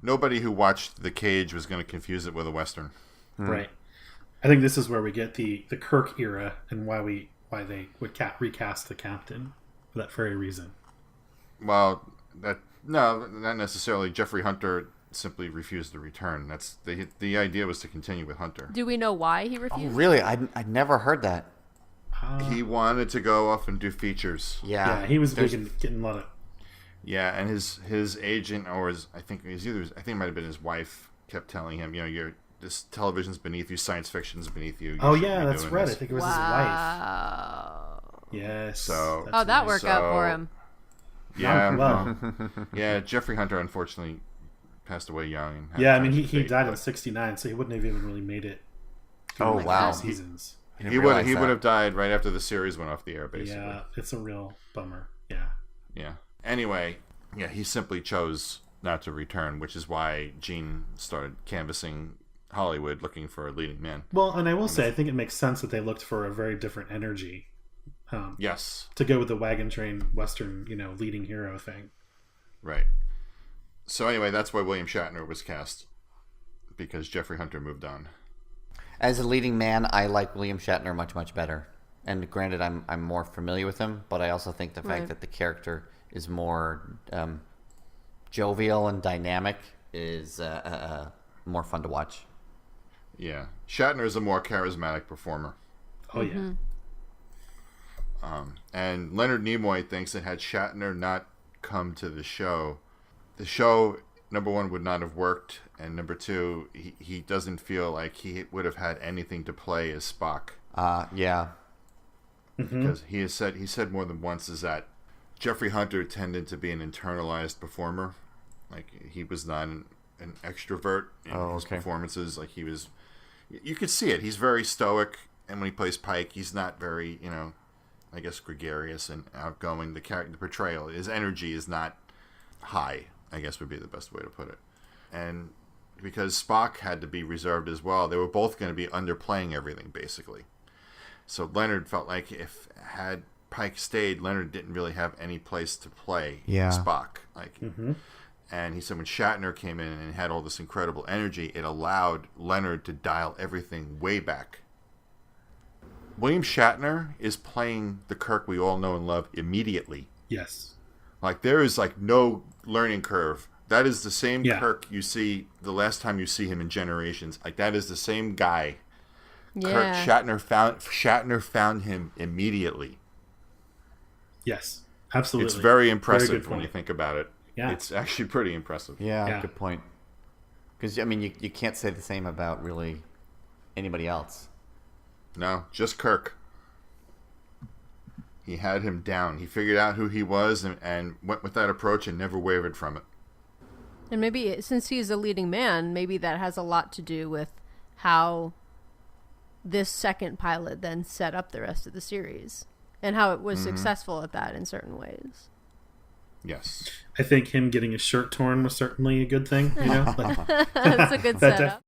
nobody who watched The Cage was going to confuse it with a Western. Right. I think this is where we get the Kirk era and why they would recast the captain for that very reason. Well, not necessarily. Jeffrey Hunter simply refused to return. That's the idea was to continue with Hunter. Do we know why he refused? Oh, really? I'd never heard that. He wanted to go off and do features. Yeah, he was getting a lot of. Yeah, and his agent I think it might have been his wife kept telling him, this television's beneath you, science fiction's beneath you. Oh yeah, that's right. This. I think it was his wife. Yes. So. That worked out for him. Yeah. Well. Yeah, Jeffrey Hunter unfortunately passed away young. And he died in '69, so he wouldn't have even really made it. Oh wow. Seasons. He would have died right after the series went off the air, basically. Yeah, it's a real bummer. Yeah. Yeah. Anyway, he simply chose not to return, which is why Gene started canvassing Hollywood looking for a leading man. Well, and I will say, I think it makes sense that they looked for a very different energy. Yes. To go with the wagon train Western, leading hero thing. Right. So anyway, that's why William Shatner was cast, because Jeffrey Hunter moved on. As a leading man, I like William Shatner much, much better. And granted, I'm more familiar with him, but I also think the fact that the character is more jovial and dynamic is more fun to watch. Yeah. Shatner is a more charismatic performer. Oh, yeah. And Leonard Nimoy thinks that had Shatner not come to the show, number one, would not have worked, and number two, he doesn't feel like he would have had anything to play as Spock. Yeah. Because he said more than once is that Jeffrey Hunter tended to be an internalized performer. Like, he was not an extrovert in his performances. Like, he was, you could see it. He's very stoic, and when he plays Pike, he's not very, I guess, gregarious and outgoing. The portrayal, his energy is not high, I guess would be the best way to put it. And because Spock had to be reserved as well, they were both going to be underplaying everything, basically. So Leonard felt like had Pike stayed, Leonard didn't really have any place to play Spock. And he said when Shatner came in and had all this incredible energy, it allowed Leonard to dial everything way back. William Shatner is playing the Kirk we all know and love immediately. Yes. Like, there is no learning curve. That is the same Kirk you see the last time you see him in Generations. Like, that is the same guy. Yeah. Kirk Shatner found him immediately. Yes, absolutely. It's very impressive when you think about it. Yeah. It's actually pretty impressive. Yeah. Good point. Because, you can't say the same about really anybody else. No, just Kirk. He had him down. He figured out who he was and went with that approach and never wavered from it. And maybe since he's a leading man, maybe that has a lot to do with how this second pilot then set up the rest of the series and how it was successful at that in certain ways. Yes. I think him getting his shirt torn was certainly a good thing. That's a good setup.